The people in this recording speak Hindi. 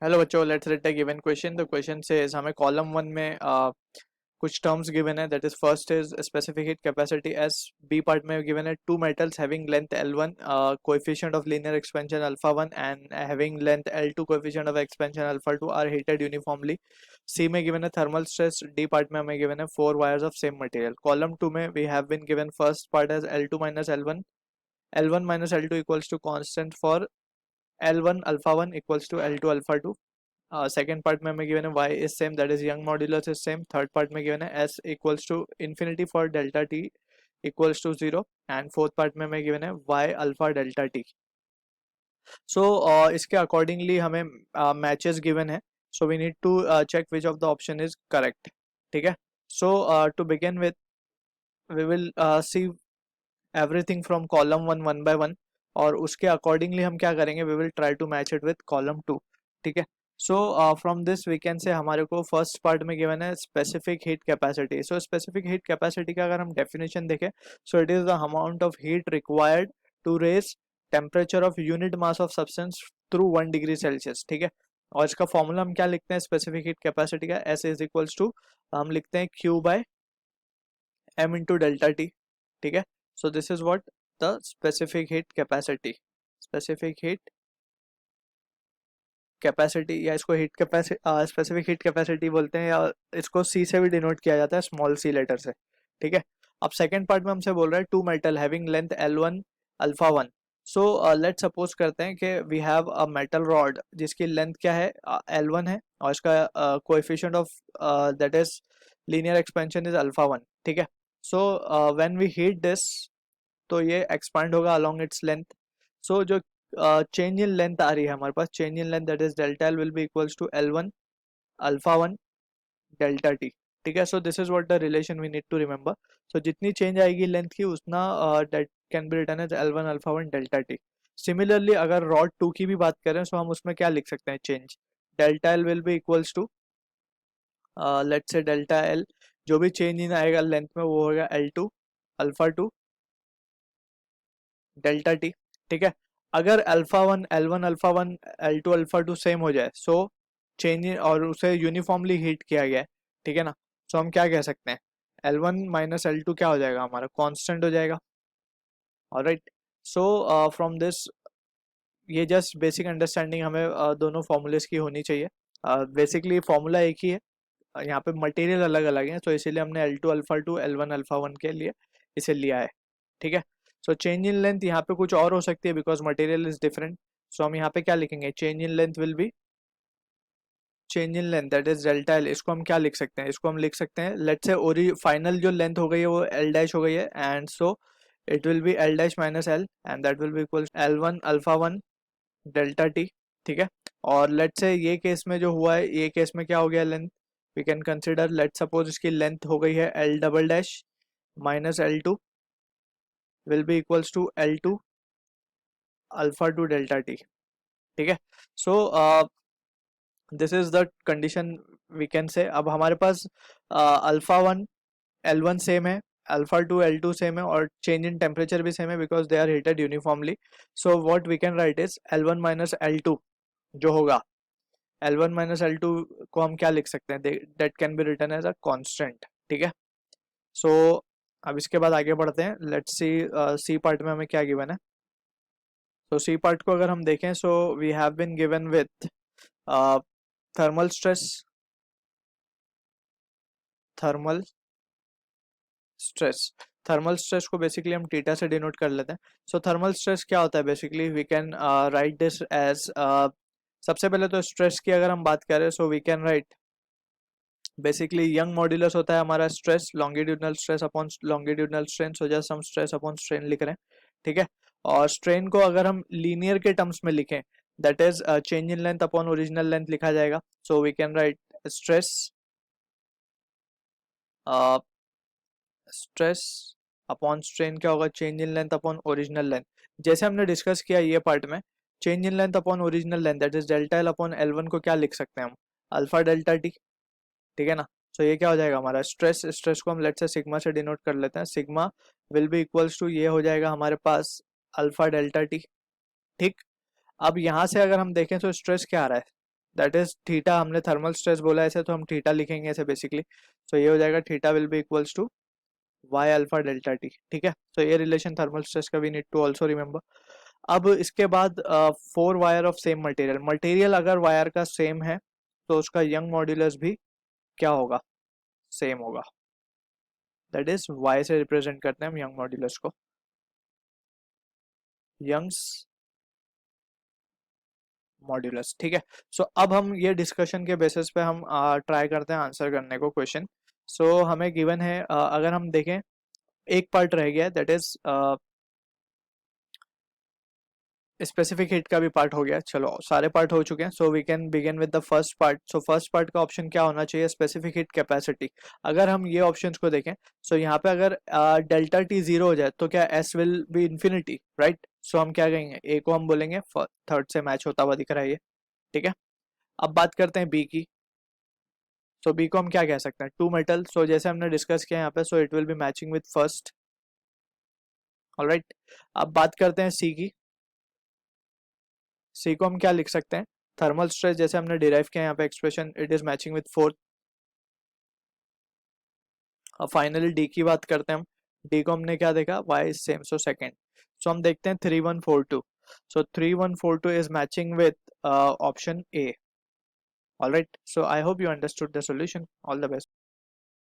हेलो बच्चों, let's read the given question. The question से हमें कॉलम वन में कुछ टर्म्स गिवन है। That is first is specific heat capacity S. B part में गिवन है two metals having length L1, coefficient of linear expansion alpha 1 and having length L2, coefficient of expansion alpha 2 are heated uniformly. C में गिवन है थर्मल स्ट्रेस। डी पार्ट में हमें गिवन है four wires of same material. Column two में we have been given first part as L2 minus L1, L1 minus L2 equals to constant for L1 alpha 1 equals to L2 alpha 2। Second part में हमें गिवन है y is same, that is Young modulus is same. Third part में गिवन है s equals to infinity for delta t equals to 0। And fourth part में हमें गिवन है y alpha delta t। So इसके अकॉर्डिंगली हमें मैचेस गिवन है, so we need to check which of the option is correct. ठीक है, so to begin with we will see everything from column one by one, और उसके अकॉर्डिंगली हम क्या करेंगे, we will try to match it with column two. ठीक है, so from this we can say हमारे को फर्स्ट पार्ट में गिवन है specific heat capacity. So specific heat capacity का अगर हम डेफिनेशन देखें, so it is the amount of heat required to raise temperature of unit mass of substance through 1 degree Celsius. ठीक है, और इसका फॉर्मूला हम क्या लिखते हैं स्पेसिफिक हीट कैपेसिटी का, एस इज इक्वल्स टू हम लिखते हैं q by m into delta T. ठीक है, so this is what the specific heat capacity, specific heat capacity, या इसको heat capacity specific heat capacity बोलते हैं, या इसको सी से भी डिनोट किया जाता है, स्मॉल सी लेटर से। ठीक है, अब सेकंड पार्ट में हमसे बोल रहा है two metal having length L1 alpha 1। So let suppose करते हैं कि we have a metal rod जिसकी लेंथ क्या है, L1 है, और इसका coefficient of that is linear expansion is alpha 1। ठीक है, so when we heat this, तो ये एक्सपांड होगा अलोंग इट्स लेंथ। सो जो चेंज इन लेंथ आ रही है हमारे पास, change in length that is delta L will be equals to L1 alpha 1 delta T. ठीक है, so this is what the relation we need to remember. So जितनी चेंज आएगी लेंथ की, उतना that can be written as L1 alpha 1 delta T. Similarly अगर रॉड 2 की भी बात करें, सो हम उसमें क्या लिख सकते हैं, change delta L will be equals to let's say delta L, जो भी चेंज इन आएगा लेंथ में वो होगा L2 अल्फा 2 डेल्टा टी। ठीक है, अगर alpha 1 L1 alpha 1 L2 alpha 2 same हो जाए, सो चेंज और उसे यूनिफॉर्मली हीट किया गया है। ठीक है ना, सो हम क्या कह सकते हैं, L1 माइनस L2 क्या हो जाएगा हमारा, कांस्टेंट हो जाएगा। ऑलराइट, सो फ्रॉम दिस, ये जस्ट बेसिक अंडरस्टैंडिंग हमें दोनों फॉर्मूलेस की होनी चाहिए। बेसिकली फॉर्मूला एक ही है, यहाँ पे मटेरियल अलग अलग है, तो इसीलिए हमने L2 अल्फा 2 L1 अल्फा 1 के लिए इसे लिया है। ठीक है, सो चेंज इन लेंथ यहाँ पे कुछ और हो सकती है बिकॉज मटेरियल इज डिफरेंट। सो हम यहाँ पे क्या लिखेंगे, change in length will be change in length that is delta L. इसको हम क्या लिख सकते हैं, इसको हम लिख सकते हैं लेट्स से ओरी फाइनल जो लेंथ हो गई है वो एल डैश हो गई है, and so it will be L dash minus L, and that will be equal L1 alpha 1 delta T. ठीक है, और लेट्स से ये केस में जो हुआ है, ये केस में क्या हो गया length, we can consider let suppose इसकी लेंथ हो गई है L double dash minus L2 will be equals to L2 alpha 2 delta T. ठीक है, so this is the condition we can say. अब हमारे पास अल्फा 1 L1 सेम है, अल्फा 2 L2 सेम है, और चेंज इन टेम्परेचर भी सेम है because they are heated uniformly. So what we can write is L1 minus L2 जो होगा, L1 माइनस L2 को हम क्या लिख सकते हैं, that can be written as a constant. ठीक है, सो अब इसके बाद आगे बढ़ते हैं, लेट्स सी सी पार्ट में हमें क्या गिवन है। तो सी पार्ट को अगर हम देखें, so we have been given with thermal stress, thermal stress thermal stress को बेसिकली हम थीटा से डिनोट कर लेते हैं। सो थर्मल स्ट्रेस क्या होता है, basically we can write this as, सबसे पहले तो स्ट्रेस की अगर हम बात करें, so we can write basically Young modulus होता है हमारा stress, longitudinal stress upon longitudinal strain, so just हम स्ट्रेस अपॉन स्ट्रेन लिख रहे हैं। ठीक है, और स्ट्रेन को अगर हम लीनियर के टर्म्स में लिखें, that is change in length upon original length लिखा जाएगा। So we can write stress stress upon strain क्या होगा, change in length upon original length. जैसे हमने डिस्कस किया ये पार्ट में, change in length upon original length that is delta L upon L1 को क्या लिख सकते हैं हम, अल्फा डेल्टा टी। ठीक है ना, सो ये क्या हो जाएगा हमारा स्ट्रेस, स्ट्रेस को हम लेट से सिग्मा से डिनोट कर लेते हैं, sigma will be equals to, ये हो जाएगा हमारे पास अल्फा डेल्टा टी। ठीक, अब यहाँ से अगर हम देखें तो स्ट्रेस क्या आ रहा है, दैट इज थीटा, हमने थर्मल स्ट्रेस बोला ऐसे तो हम थीटा लिखेंगे ऐसे बेसिकली। सो ये हो जाएगा theta will be equals to Y alpha delta T, ठीक है। तो ये रिलेशन थर्मल स्ट्रेस का we need to also remember. अब इसके बाद 4 wire of same material, material अगर वायर का सेम है तो उसका यंग मॉड्यूलस भी क्या होगा, सेम होगा। दैट इज वाई से रिप्रेजेंट करते हैं हम यंग मॉड्यूलस को, यंग्स मॉड्यूलस, ठीक है। सो अब हम ये डिस्कशन के बेसिस पे हम ट्राई करते हैं आंसर करने को क्वेश्चन। सो हमें गिवन है, अगर हम देखें एक पार्ट रह गया, दैट इज स्पेसिफिक हीट का भी पार्ट हो गया, चलो सारे पार्ट हो चुके हैं। So we can begin with the first part. So first part का ऑप्शन क्या होना चाहिए, स्पेसिफिक हीट कैपेसिटी। अगर हम ये ऑप्शंस को देखें, सो यहाँ पे अगर डेल्टा टी जीरो हो जाए तो क्या S will be infinity, right. So हम क्या कहेंगे, ए को हम बोलेंगे थर्ड से मैच होता हुआ दिख रहा है ये, ठीक है। अब बात करते हैं बी की। सो बी को हम क्या कह सकते हैं, टू मेटल। सो जैसे हमने डिस्कस किया यहाँ पे, so it will be matching with first, alright. अब बात करते हैं सी की। सी को हम क्या लिख सकते हैं, थर्मल स्ट्रेस जैसे हमने डिराइव किया यहाँ पे expression, it is matching with fourth. अब फाइनली डी की बात करते हैं हम। डी को हमने क्या देखा, Y is same, so second. So हम देखते हैं 3142। So 3142 is matching with option A, alright. So I hope you understood the solution, all the best.